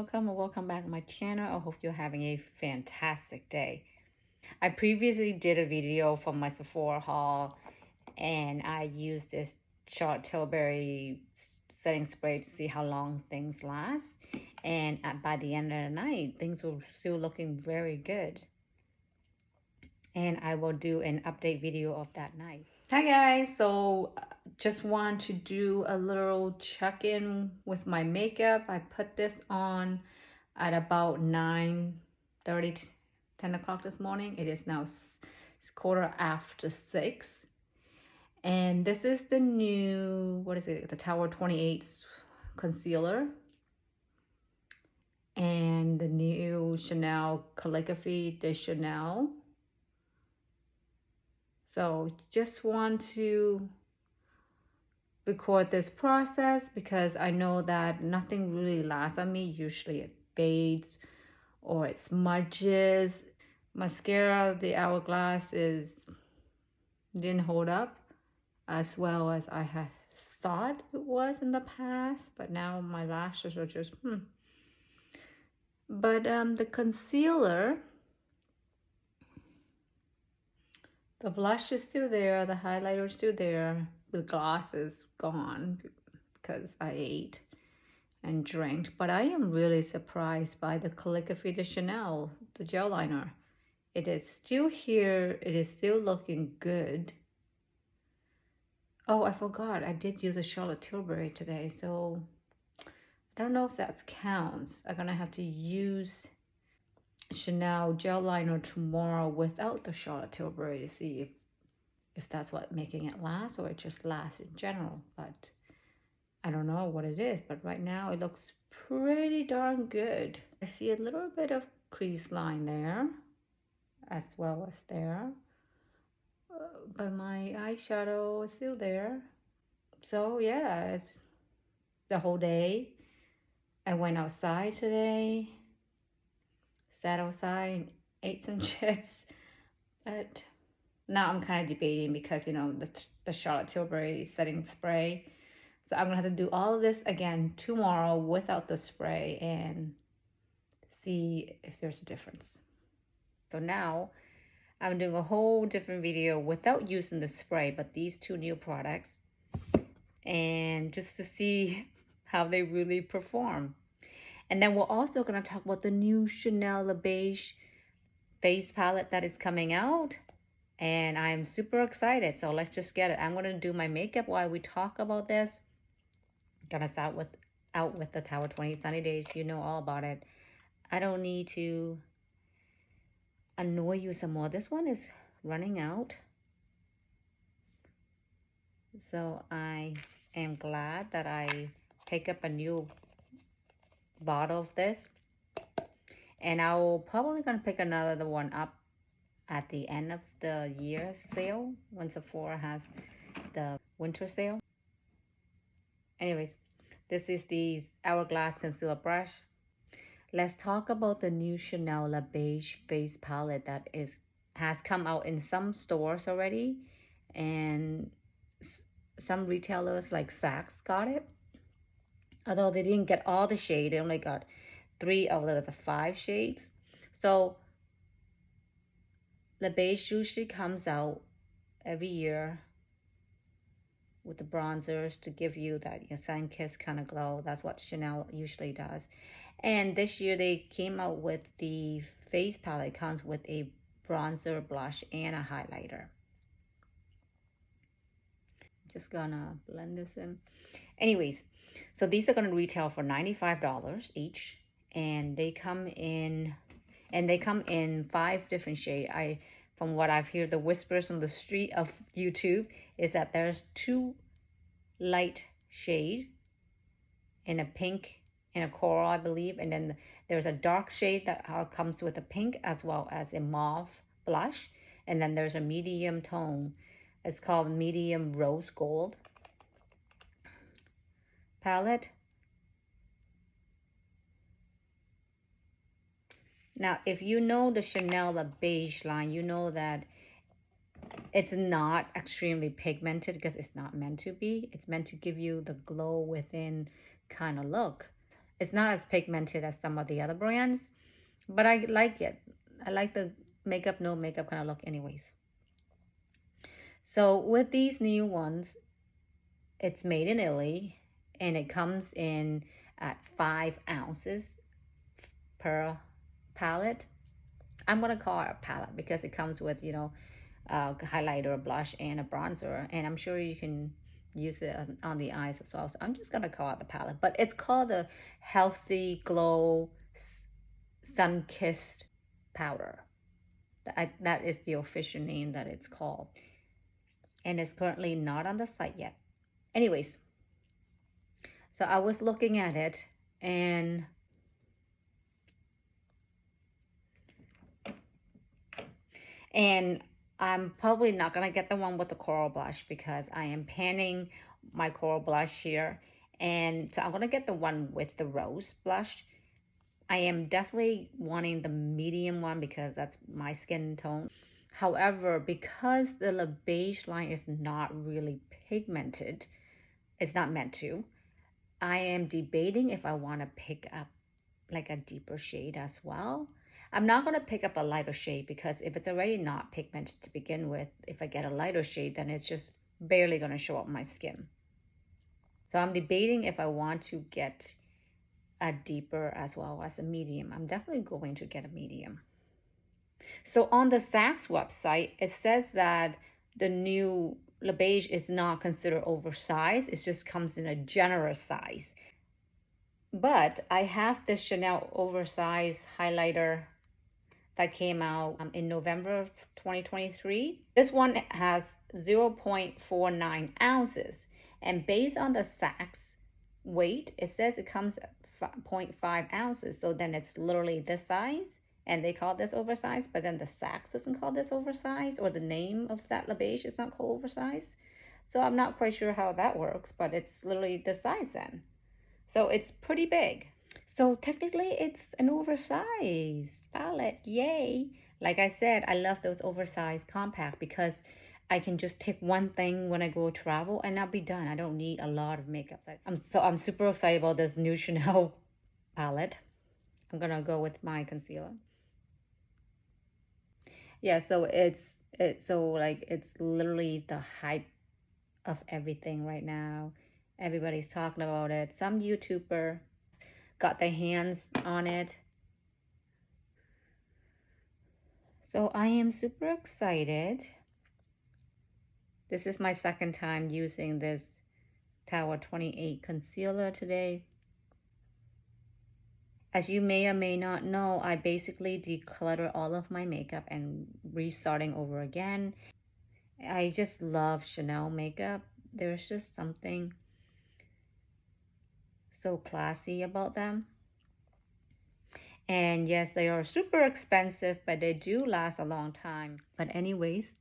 welcome or welcome back to my channel. I hope you're having a fantastic day. I previously did a video from my Sephora haul and I used this Charlotte Tilbury setting spray to see how long things last. And by the end of the night, things were still looking very good. And I will do an update video of that night. Hi guys, so just want to do a little check-in with my makeup. I put this on at about 9:30, 10 o'clock this morning. It is now quarter after 6. And this is the new, what is it? The Tower 28 concealer. And the new Chanel Calligraphy de Chanel. So just want to record this process because I know that nothing really lasts on me. Usually it fades or it smudges. Mascara, the Hourglass didn't hold up as well as I had thought it was in the past, but now my lashes are just But the concealer, the blush is still there, the highlighter is still there, the gloss is gone because I ate and drank. But I am really surprised by the Calligraphy de Chanel, the gel liner. It is still here, it is still looking good. Oh, I forgot, I did use a Charlotte Tilbury today, so I don't know if that counts. I'm gonna have to use Chanel gel liner tomorrow without the Charlotte Tilbury to see if that's what making it last or it just lasts in general. But I don't know what it is, but right now it looks pretty darn good. I see a little bit of crease line there as well as there, but my eyeshadow is still there. So yeah, it's the whole day. I went outside today, sat outside and ate some chips, but now I'm kind of debating because, you know, the Charlotte Tilbury setting spray. So I'm gonna have to do all of this again tomorrow without the spray and see if there's a difference. So now I'm doing a whole different video without using the spray, but these two new products, and just to see how they really perform. And then we're also going to talk about the new Chanel beige face palette that is coming out. And I'm super excited. So let's just get it. I'm going to do my makeup while we talk about this. Gonna start out with the Tower 28 Sunny Days. You know all about it. I don't need to annoy you some more. This one is running out. So I am glad that I pick up a new bottle of this, and I'll probably gonna pick another one up at the end of the year sale when Sephora has the winter sale. Anyways, this is the Hourglass concealer brush. Let's talk about the new Chanel La Beige face palette that has come out in some stores already, and some retailers like Saks got it. Although they didn't get all the shade, they only got 3 out of the 5 shades. So the beige usually comes out every year with the bronzers to give you that your sun-kissed kind of glow. That's what Chanel usually does. And this year they came out with the face palette. It comes with a bronzer, blush, and a highlighter. Just gonna blend this in. Anyways, so these are gonna retail for $95 each, and they come in 5 different shades. From what I've heard, the whispers on the street of YouTube is that there's 2 light shade in a pink and a coral, I believe, and then there's a dark shade that comes with a pink as well as a mauve blush, and then there's a medium tone. It's called medium rose gold palette. Now, if you know the Chanel the beige line, you know that it's not extremely pigmented because it's not meant to be. It's meant to give you the glow within kind of look. It's not as pigmented as some of the other brands, but I like it. I like the makeup, no makeup kind of look anyways. So with these new ones, it's made in Italy and it comes in at 5 ounces per palette. I'm gonna call it a palette because it comes with, you know, a highlighter, a blush, and a bronzer, and I'm sure you can use it on the eyes as well. So I'm just gonna call it the palette, but it's called the Healthy Glow Sun Kissed Powder. That is the official name that it's called, and it's currently not on the site yet. Anyways, so I was looking at it, and I'm probably not gonna get the one with the coral blush because I am panning my coral blush here, and so I'm gonna get the one with the rose blush. I am definitely wanting the medium one because that's my skin tone. However, because the beige line is not really pigmented, it's not meant to, I am debating if I want to pick up like a deeper shade as well. I'm not going to pick up a lighter shade because if it's already not pigmented to begin with, if I get a lighter shade, then it's just barely going to show up my skin. So I'm debating if I want to get a deeper as well as a medium. I'm definitely going to get a medium. So on the Saks website, it says that the new Le Beige is not considered oversized. It just comes in a generous size. But I have the Chanel oversized highlighter that came out in November of 2023. This one has 0.49 ounces. And based on the Saks weight, it says it comes at 0.5 ounces. So then it's literally this size. And they call this oversized, but then the Saks doesn't call this oversized, or the name of that Le Beige is not called oversized. So I'm not quite sure how that works, but it's literally this size then. So it's pretty big. So technically it's an oversized palette, yay. Like I said, I love those oversized compact because I can just take one thing when I go travel and I'll be done. I don't need a lot of makeup. I'm super excited about this new Chanel palette. I'm gonna go with my concealer. Yeah, so it's literally the hype of everything right now. Everybody's talking about it. Some YouTuber got their hands on it. So I am super excited. This is my second time using this Tower 28 concealer today. As you may or may not know, I basically declutter all of my makeup and restarting over again. I just love Chanel makeup. There's just something so classy about them. And yes, they are super expensive, but they do last a long time. But anyways,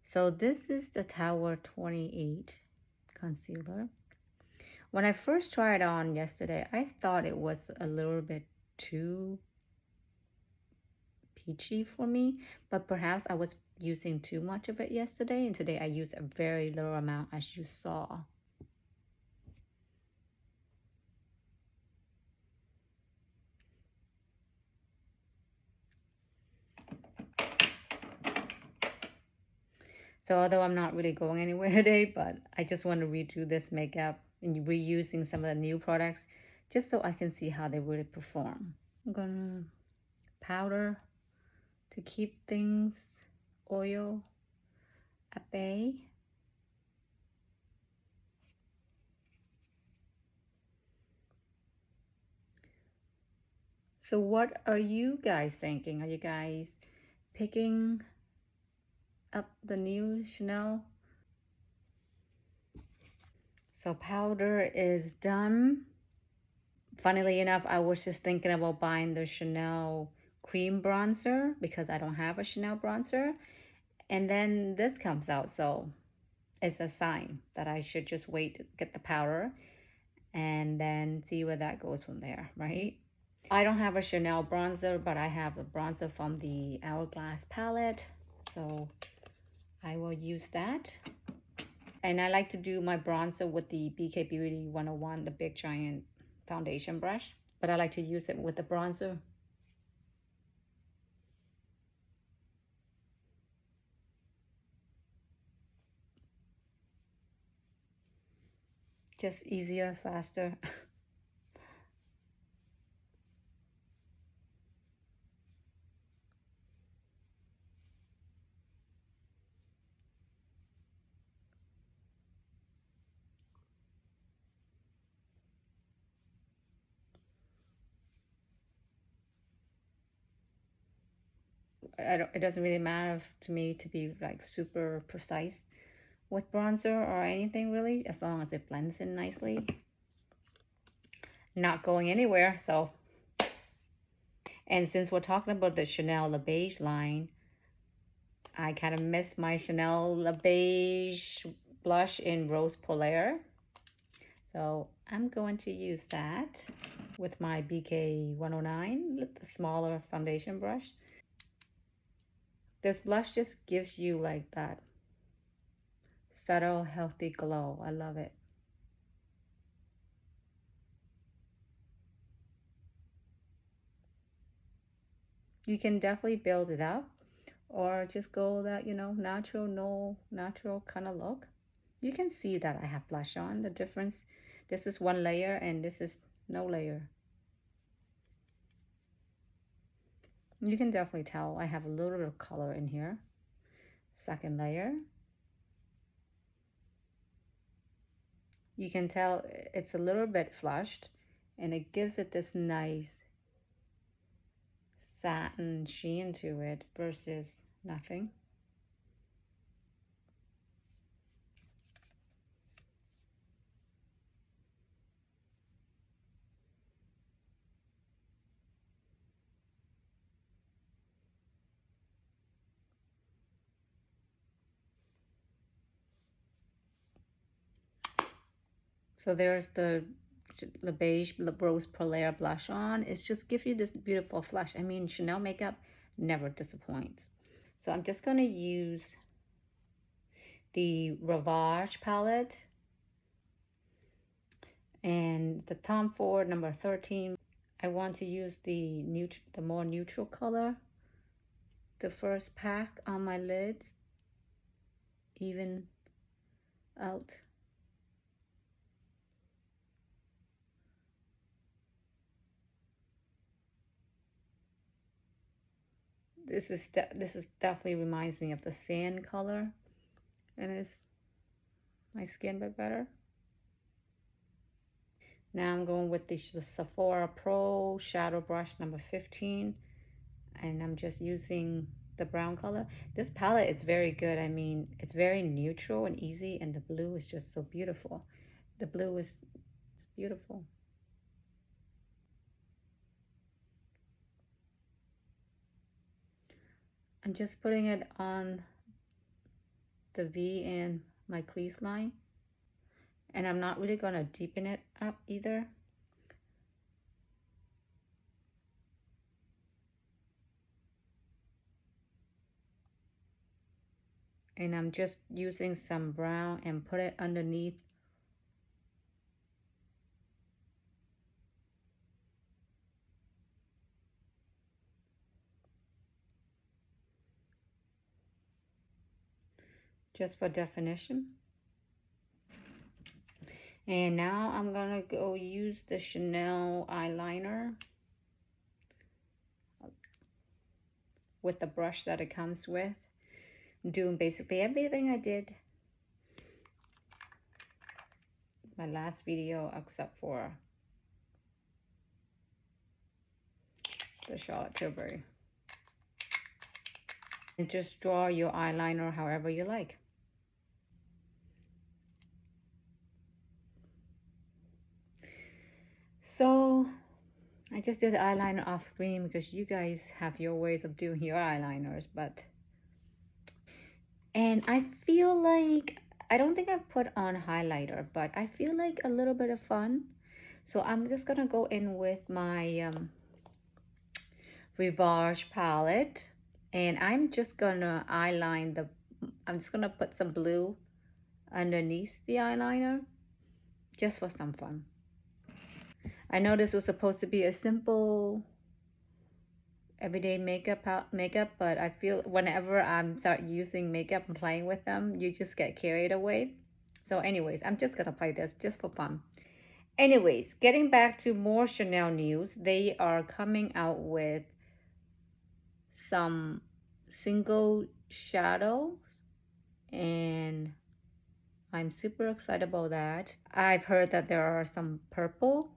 so this is the Tower 28 concealer. When I first tried it on yesterday, I thought it was a little bit too peachy for me, but perhaps I was using too much of it yesterday, and today I used a very little amount, as you saw. So although I'm not really going anywhere today, but I just want to redo this makeup and reusing some of the new products just so I can see how they really perform. I'm gonna powder to keep things oil at bay. So what are you guys thinking? Are you guys picking up the new Chanel? So powder is done. Funnily enough, I was just thinking about buying the Chanel cream bronzer because I don't have a Chanel bronzer. And then this comes out, so it's a sign that I should just wait to get the powder and then see where that goes from there, right? I don't have a Chanel bronzer, but I have a bronzer from the Hourglass palette, so I will use that. And I like to do my bronzer with the BK Beauty 101, the big giant foundation brush, but I like to use it with the bronzer. Just easier, faster. It doesn't really matter to me to be like super precise with bronzer or anything really, as long as it blends in nicely. Not going anywhere, so. And since we're talking about the Chanel Le Beige line, I kind of miss my Chanel Le Beige blush in Rose Polaire. So I'm going to use that with my BK 109, the smaller foundation brush. This blush just gives you like that subtle, healthy glow. I love it. You can definitely build it up or just go that, you know, natural, no natural kind of look. You can see that I have blush on. The difference, this is one layer and this is no layer. You can definitely tell I have a little bit of color in here. Second layer. You can tell it's a little bit flushed and it gives it this nice satin sheen to it versus nothing. So there's the beige Rose Polaire blush on. It's just gives you this beautiful flush. I mean, Chanel makeup never disappoints. So I'm just going to use the Ravage palette and the Tom Ford number 13. I want to use the more neutral color. The first pack on my lids, even out. This is definitely reminds me of the sand color, and it's my skin bit better. Now I'm going with the Sephora Pro Shadow Brush number 15, and I'm just using the brown color. This palette is very good. I mean, it's very neutral and easy, and the blue is just so beautiful. The blue is beautiful. I'm just putting it on the V and my crease line, and I'm not really going to deepen it up either. And I'm just using some brown and put it underneath just for definition. And now I'm gonna go use the Chanel eyeliner with the brush that it comes with. I'm doing basically everything I did my last video except for the Charlotte Tilbury. And just draw your eyeliner however you like. So I just did the eyeliner off screen because you guys have your ways of doing your eyeliners, and I feel like, I don't think I've put on highlighter, but I feel like a little bit of fun. So I'm just gonna go in with my Rivage palette, and I'm just gonna I'm just gonna put some blue underneath the eyeliner just for some fun. I know this was supposed to be a simple everyday makeup, but I feel whenever I'm start using makeup and playing with them, you just get carried away. So anyways, I'm just gonna play this just for fun. Anyways, getting back to more Chanel news, they are coming out with some single shadows, and I'm super excited about that. I've heard that there are some purple.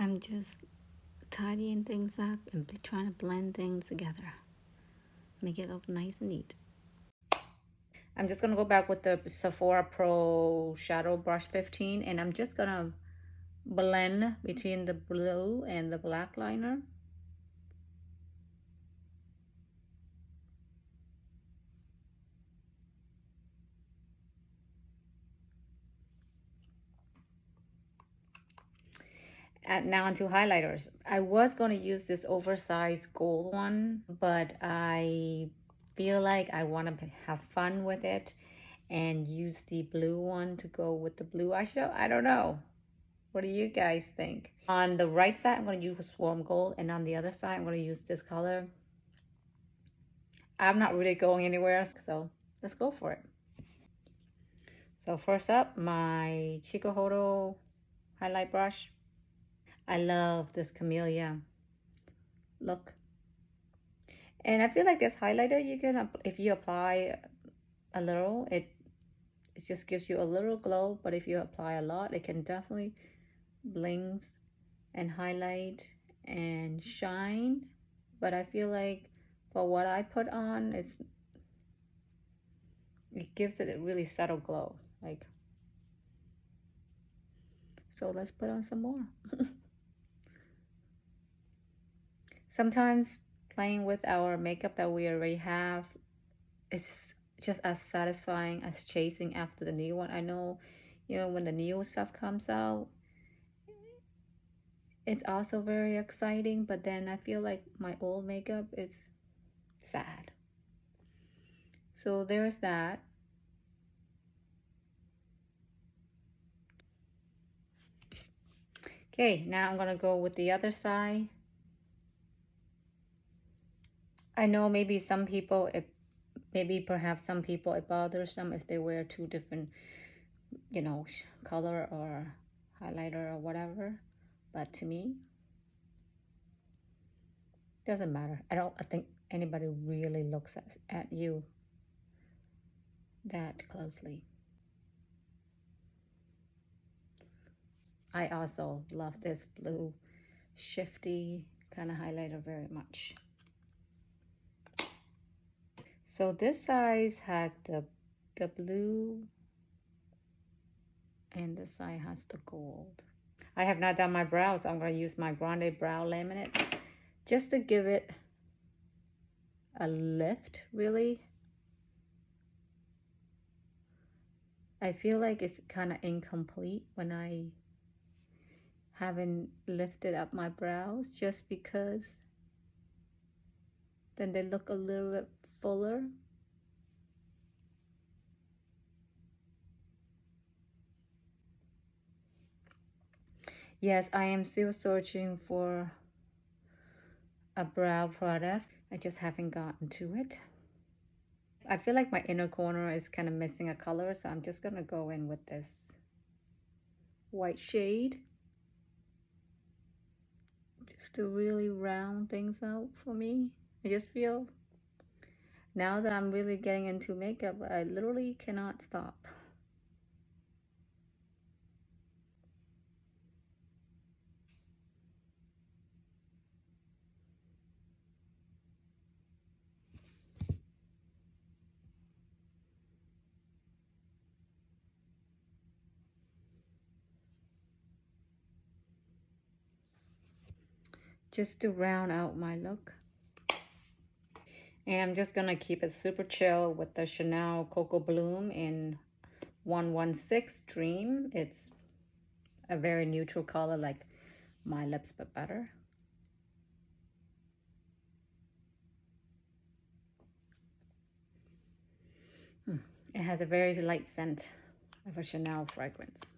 I'm just tidying things up and trying to blend things together. Make it look nice and neat. I'm just gonna go back with the Sephora Pro Shadow Brush 15, and I'm just gonna blend between the blue and the black liner. Now onto highlighters. I was going to use this oversized gold one, but I feel like I want to have fun with it and use the blue one to go with the blue eyeshadow. I don't know. What do you guys think? On the right side, I'm going to use warm gold, and on the other side, I'm going to use this color. I'm not really going anywhere, so let's go for it. So first up, my Chikuhodo highlight brush. I love this camellia look. And I feel like this highlighter, you can, if you apply a little, it just gives you a little glow. But if you apply a lot, it can definitely blings and highlight and shine. But I feel like for what I put on, it gives it a really subtle glow. Like, so let's put on some more. Sometimes playing with our makeup that we already have is just as satisfying as chasing after the new one. I know, when the new stuff comes out, it's also very exciting, but then I feel like my old makeup is sad. So there's that. Okay, now I'm gonna go with the other side. I know maybe some people, perhaps some people, it bothers them if they wear two different, color or highlighter or whatever. But to me, doesn't matter. I think anybody really looks at you that closely. I also love this blue shifty kind of highlighter very much. So this size has the blue, and this side has the gold. I have not done my brows, so I'm going to use my Grande Brow Laminate just to give it a lift, really. I feel like it's kind of incomplete when I haven't lifted up my brows, just because then they look a little bit fuller. Yes, I am still searching for a brow product. I just haven't gotten to it. I feel like my inner corner is kind of missing a color, so I'm just gonna go in with this white shade just to really round things out for me. I just feel now that I'm really getting into makeup, I literally cannot stop. Just to round out my look. And I'm just gonna keep it super chill with the Chanel Cocoa Bloom in 116 Dream. It's a very neutral color, like my lips, but better. It has a very light scent of a Chanel fragrance.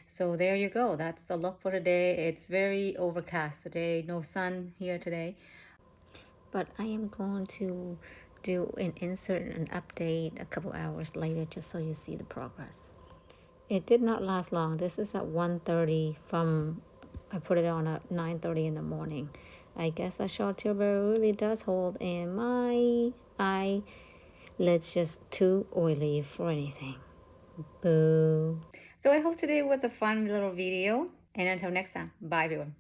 So there you go. That's the look for today. It's very overcast today. No sun here today. But I am going to do an insert and update a couple hours later just so you see the progress. It did not last long. This is at 1:30 from, I put it on at 9:30 in the morning. I guess that Charlotte Tilbury really does hold, and my eyelid's just too oily for anything. Boo. So I hope today was a fun little video, and until next time, bye everyone.